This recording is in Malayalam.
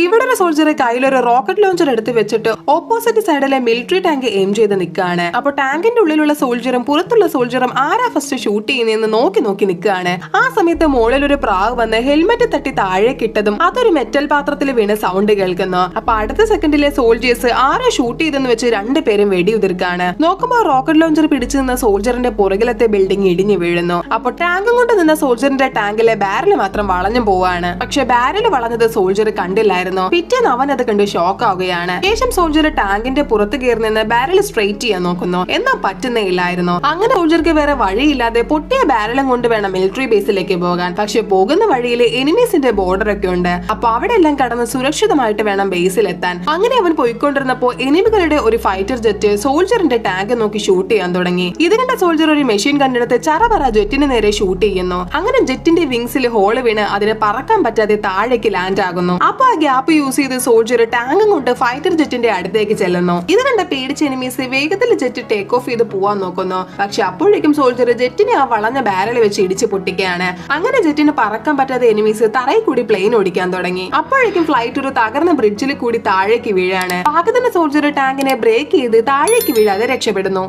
ഇവിടെ ഒരു സോൾജറെ കയ്യിലൊരു റോക്കറ്റ് ലോഞ്ചർ എടുത്ത് വെച്ചിട്ട് ഓപ്പോസിറ്റ് സൈഡിലെ മിലിറ്ററി ടാങ്ക് എയിം ചെയ്ത് നിൽക്കുകയാണ്. അപ്പൊ ടാങ്കിന്റെ ഉള്ളിലുള്ള സോൾജറും പുറത്തുള്ള സോൾജറും ആരാ ഫസ്റ്റ് ഷൂട്ട് ചെയ്യുന്നതെന്ന് നോക്കി നോക്കി നിൽക്കുകയാണ്. ആ സമയത്ത് മുകളിൽ ഒരു പ്രാവ് വന്ന് ഹെൽമെറ്റ് തട്ടി താഴേക്ക് ഇട്ടതും അതൊരു മെറ്റൽ പാത്രത്തിൽ വീണ് സൗണ്ട് കേൾക്കുന്നു. അപ്പൊ അടുത്ത സെക്കൻഡിലെ സോൾജേഴ്സ് ആരാ ഷൂട്ട് ചെയ്തെന്ന് വെച്ച് രണ്ടുപേരും വെടിയുതിർക്കാണ്. നോക്കുമ്പോൾ റോക്കറ്റ് ലോഞ്ചർ പിടിച്ചു നിന്ന സോൾജറിന്റെ പുറകിലത്തെ ബിൽഡിംഗ് ഇടിഞ്ഞു വീഴുന്നു. അപ്പൊ ടാങ്കും കൊണ്ട് നിന്ന സോൾജറിന്റെ ടാങ്കിലെ ബാരൽ മാത്രം വളഞ്ഞു പോവാണ്. പക്ഷെ ബാരൽ വളഞ്ഞത് സോൾജർ കണ്ടില്ല. പിറ്റേന്ന് അവൻ അത് കണ്ട് ഷോക്ക് ആവുകയാണ്. ശേഷം സോൾജർ ടാങ്കിന്റെ പുറത്ത് കയറി നിന്ന് ബാരൽ സ്ട്രെയിറ്റ് ചെയ്യാൻ നോക്കുന്നു. എന്നാൽ പറ്റുന്നേ ഇല്ലായിരുന്നു. അങ്ങനെ സോൾജർക്ക് വേറെ വഴിയില്ലാതെ പൊട്ടിയ ബാരലും കൊണ്ട് വേണം മിലിറ്ററി ബേസിലേക്ക് പോകാൻ. പക്ഷെ പോകുന്ന വഴിയിൽ എനിമീസിന്റെ ബോർഡർ ഒക്കെ ഉണ്ട്. അപ്പൊ അവിടെ എല്ലാം കടന്ന് സുരക്ഷിതമായിട്ട് വേണം ബേസിൽ എത്താൻ. അങ്ങനെ അവൻ പോയിക്കൊണ്ടിരുന്നപ്പോ എനിമികളുടെ ഒരു ഫൈറ്റർ ജെറ്റ് സോൾജറിന്റെ ടാങ്ക് നോക്കി ഷൂട്ട് ചെയ്യാൻ തുടങ്ങി. ഇത് കണ്ട സോൾജർ ഒരു മെഷീൻ കണ്ടെടുത്ത് ചറപറ ജെറ്റിന് നേരെ ഷൂട്ട് ചെയ്യുന്നു. അങ്ങനെ ജെറ്റിന്റെ വിങ്സിൽ ഹോള് വീണ് അതിന് പറക്കാൻ പറ്റാതെ താഴേക്ക് ലാൻഡ് ആകുന്നു. അപ്പൊ ആ ഗ്യാപ്പ് യൂസ് ചെയ്ത് സോൾജർ ടാങ്കും കൊണ്ട് ഫൈറ്റർ ജെറ്റിന്റെ അടുത്തേക്ക് ചെല്ലുന്നു. ഇത് കണ്ട പേടിച്ച എനിമീസ് വേഗത്തിൽ ജെറ്റ് ടേക്ക് ഓഫ് ചെയ്ത് പോവാൻ നോക്കുന്നു. പക്ഷെ അപ്പോഴേക്കും സോൾജർ ജെറ്റിനെ ആ വളഞ്ഞ ബാരൽ വെച്ച് ഇടിച്ച് പൊട്ടിക്കുകയാണ്. അങ്ങനെ ജെറ്റിന് പറക്കാൻ പറ്റാത്ത എനിമീസ് തറയിൽ കൂടി പ്ലെയിൻ ഓടിക്കാൻ തുടങ്ങി. അപ്പോഴേക്കും ഫ്ലൈറ്റ് ഒരു തകർന്ന ബ്രിഡ്ജിൽ കൂടി താഴേക്ക് വീഴാണ്. പാകത്തിന് സോൾജർ ടാങ്കിനെ ബ്രേക്ക് ചെയ്ത് താഴേക്ക് വീഴാതെ രക്ഷപ്പെടുന്നു.